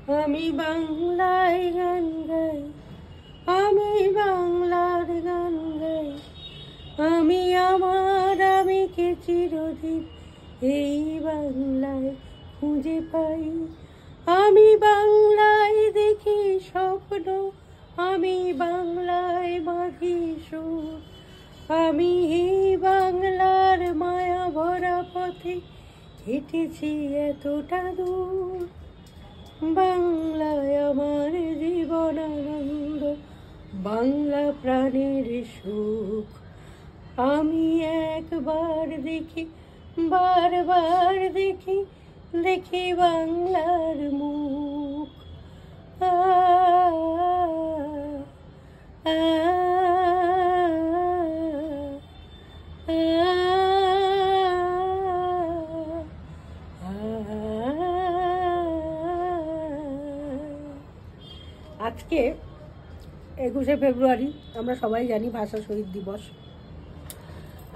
আমি বাংলায় গান গাই, আমি বাংলার গান গাই, আমি আমার আমিকে চিরদিন এই বাংলায় খুঁজে পাই। আমি বাংলায় দেখি স্বপ্ন, আমি বাংলায় বাঁধি সুর, আমি এই বাংলার মায়া ভরা পথে হেঁটেছি এতটা দূর। বাংলায় আমার জীবন আনন্দ, বাংলা প্রাণের সুখ। আমি একবার দেখি, বারবার দেখি, দেখি বাংলার মুখ। আজকে 21শে ফেব্রুয়ারি, আমরা সবাই জানি ভাষা শহীদ দিবস।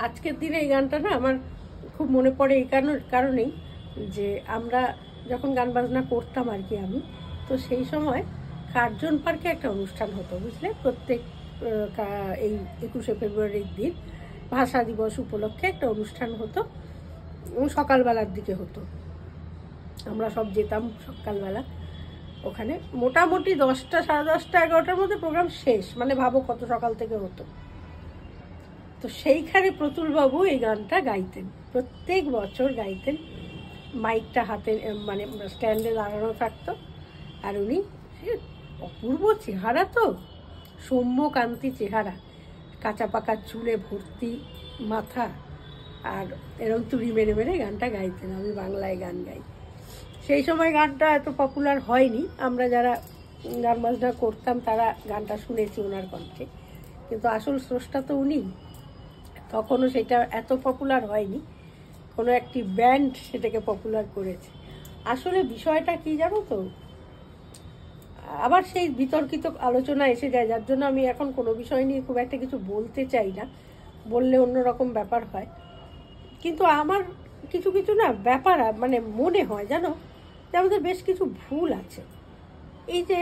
আজকের দিনে এই গানটা না আমার খুব মনে পড়ে এই কারণেই যে আমরা যখন গান বাজনা করতাম আর কি, আমি তো সেই সময় কার্জন পার্কে একটা অনুষ্ঠান হতো, বুঝলে, প্রত্যেক এই 21শে ফেব্রুয়ারির দিন ভাষা দিবস উপলক্ষে একটা অনুষ্ঠান হতো, সকালবেলার দিকে হতো। আমরা সব যেতাম সকালবেলা ওখানে, মোটামুটি 10টা, 10:30, 11টার মধ্যে প্রোগ্রাম শেষ, মানে ভাবো কত সকাল থেকে হতো। তো সেইখানে প্রতুলবাবু এই গানটা গাইতেন, প্রত্যেক বছর গাইতেন। মাইকটা হাতে মানে স্ট্যান্ডে লাগানো থাকতো, আর উনি অপূর্ব চেহারা, তো সৌম্যকান্তি চেহারা, কাঁচা পাকা চুলে ভর্তি মাথা, আর এরকম তুড়ি মেরে মেরে গানটা গাইতেন, আমি বাংলায় গান গাই। সেই সময় গানটা এত পপুলার হয়নি, আমরা যারা গান বাজনা করতাম তারা গানটা শুনেছি ওনার কণ্ঠে, কিন্তু আসল স্রষ্টা তো উনি। তখনও সেটা এত পপুলার হয়নি, কোনো একটি ব্যান্ড সেটাকে পপুলার করেছে। আসলে বিষয়টা কি জানো তো, আবার সেই বিতর্কিত আলোচনা এসে যায়, যার জন্য আমি এখন কোনো বিষয় নিয়ে খুব একটা কিছু বলতে চাই না, বললে অন্যরকম ব্যাপার হয়। কিন্তু আমার কিছু কিছু না ব্যাপার মানে মনে হয় জানো যে আমাদের বেশ কিছু ভুল আছে। এই যে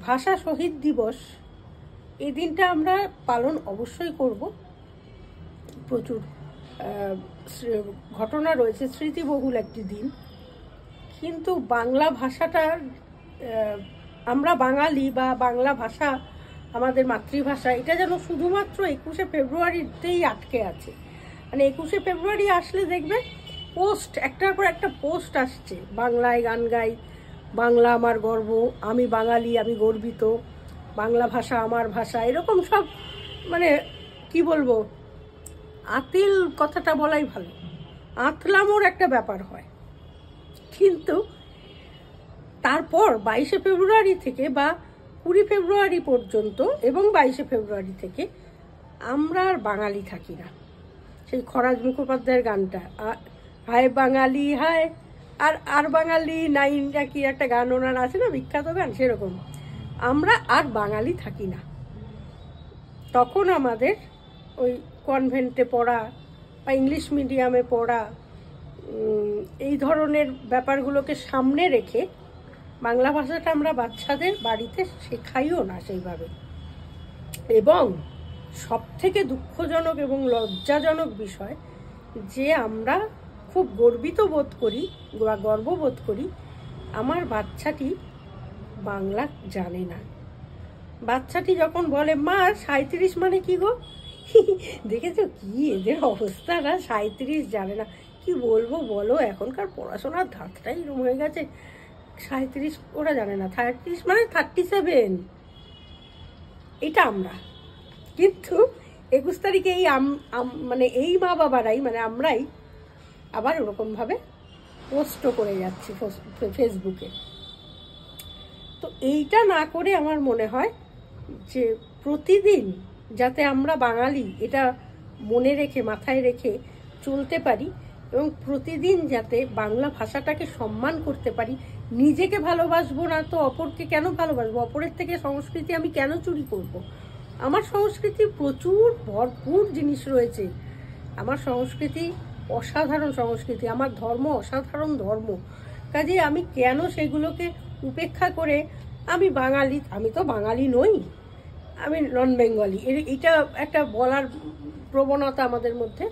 ভাষা শহীদ দিবস, এই দিনটা আমরা পালন অবশ্যই করব, প্রচুর ঘটনা রয়েছে, স্মৃতিবহুল একটি দিন। কিন্তু বাংলা ভাষাটার, আমরা বাঙালি বা বাংলা ভাষা আমাদের মাতৃভাষা, এটা যেন শুধুমাত্র 21শে ফেব্রুয়ারিতেই আটকে আছে। মানে 21শে ফেব্রুয়ারি আসলে দেখবে পোস্ট, একটার পর একটা পোস্ট আসছে, বাংলায় গান গাই, বাংলা আমার গর্ব, আমি বাঙালি, আমি গর্বিত, বাংলা ভাষা আমার ভাষা, এরকম সব, মানে কি বলবো, আতিল কথাটা বলাই ভালো, আতলামোর একটা ব্যাপার হয়। কিন্তু তারপর 22শে ফেব্রুয়ারি থেকে বা 20 ফেব্রুয়ারি পর্যন্ত এবং 22শে ফেব্রুয়ারি থেকে আমরা আর বাঙালি থাকি না। সেই খরাজ মুখোপাধ্যায়ের গানটা, হায় বাঙালি হায়, আর বাঙালি নাইনটা কি একটা গান ওনার আছে না, বিখ্যাত গান, সেরকম আমরা আর বাঙালি থাকি না। তখন আমাদের ওই কনভেন্টে পড়া বা ইংলিশ মিডিয়ামে পড়া, এই ধরনের ব্যাপারগুলোকে সামনে রেখে বাংলা ভাষাটা আমরা বাচ্চাদের বাড়িতে শেখাইও না সেইভাবে। এবং সবথেকে দুঃখজনক এবং লজ্জাজনক বিষয় যে আমরা খুব গর্বিত বোধ করি বা গর্ববোধ করি, আমার বাচ্চাটি বাংলা জানে না। বাচ্চাটি যখন বলে মা 37 মানে কি গো, দেখেছো কি এদের অবস্থা, না 37 জানে না। কি বলবো বলো, এখনকার পড়াশোনার ধাতটাই এরকম হয়ে গেছে, 37 ওরা জানে না, 37 মানে 37, এটা আমরা। কিন্তু 21 তারিখে এই মানে এই মা বাবারাই, মানে আমরাই আবার ওরকমভাবে পোস্টও করে যাচ্ছি ফেসবুকে। তো এইটা না করে আমার মনে হয় যে প্রতিদিন যাতে আমরা বাঙালি এটা মনে রেখে, মাথায় রেখে চলতে পারি, এবং প্রতিদিন যাতে বাংলা ভাষাটাকে সম্মান করতে পারি। নিজেকে ভালোবাসবো না তো অপরকে কেন ভালোবাসবো? অপরের থেকে সংস্কৃতি আমি কেন চুরি করব? আমার সংস্কৃতি প্রচুর ভরপুর জিনিস রয়েছে, আমার সংস্কৃতি অসাধারণ সংস্কৃতি, আমার ধর্ম অসাধারণ ধর্ম, কাজে আমি কেন সেগুলোকে উপেক্ষা করে আমি বাঙালি, আমি তো বাঙালি নই, আমি নন বেঙ্গলি, এটা একটা বলার প্রবণতা আমাদের মধ্যে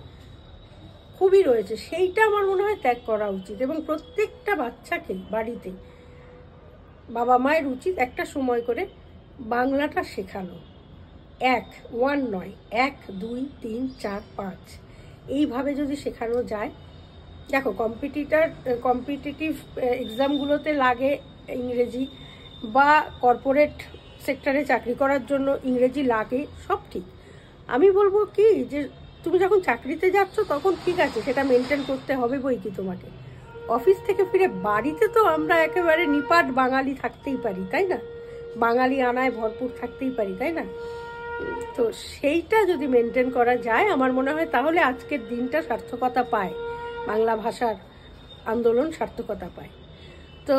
খুবই রয়েছে। সেইটা আমার মনে হয় ত্যাগ করা উচিত এবং প্রত্যেকটা বাচ্চাকে বাড়িতে বাবা মায়ের উচিত একটা সময় করে বাংলাটা শেখানো। 1 নয়, 1 2 3 4 5 এইভাবে যদি শেখানো যায়। দেখো কম্পিটিটিভ এক্সামগুলোতে লাগে ইংরেজি, বা কর্পোরেট সেক্টরে চাকরি করার জন্য ইংরেজি লাগে, সব ঠিক। আমি বলবো কি যে তুমি যখন চাকরিতে যাচ্ছ তখন ঠিক আছে, সেটা মেনটেন করতে হবে বই কি তোমাকে। অফিস থেকে ফিরে বাড়িতে তো আমরা একেবারে নিপাট বাঙালি থাকতেই পারি, তাই না? বাঙালি আনায় ভরপুর থাকতেই পারি, তাই না? তো সেইটা যদি মেনটেন করা যায় আমার মনে হয় তাহলে আজকের দিনটা সার্থকতা পায়, বাংলা ভাষার আন্দোলন সার্থকতা পায়। তো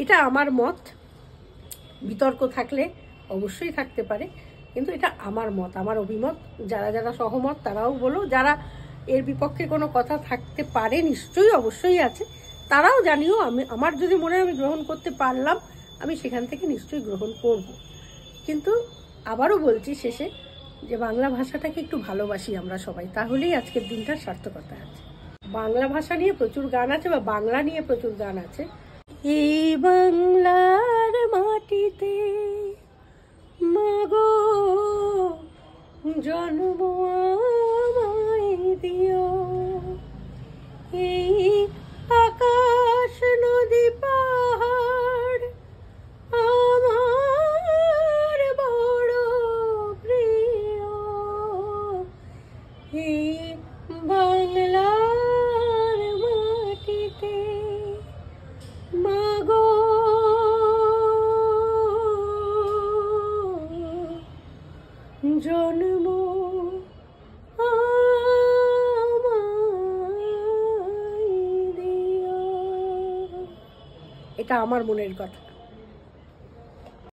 এটা আমার মত, বিতর্ক থাকলে অবশ্যই থাকতে পারে, কিন্তু এটা আমার মত, আমার অভিমত। যারা যারা সহমত তারাও বলো, যারা এর বিপক্ষে কোনো কথা থাকতে পারে নিশ্চয়ই অবশ্যই আছে, তারাও জানিও। আমার যদি মনে হয় আমি গ্রহণ করতে পারলাম, আমি সেখান থেকে নিশ্চয়ই গ্রহণ করব। কিন্তু আবারও বলছি শেষে যে বাংলা ভাষাটাকে একটু ভালোবাসি আমরা সবাই, তাহলেই আজকের দিনটার সার্থকতা আছে। বাংলা ভাষা নিয়ে প্রচুর গান আছে, বা বাংলা নিয়ে প্রচুর গান আছে। এই বাংলার মাটিতে মাগো জন্ম আমায় দিও, এই আকাশ নদী পাহাড় আমার বড় প্রিয়, এই বাংলার মাটিতে মাগো জন্ম আমায় দিও। এটা আমার মনের কথা।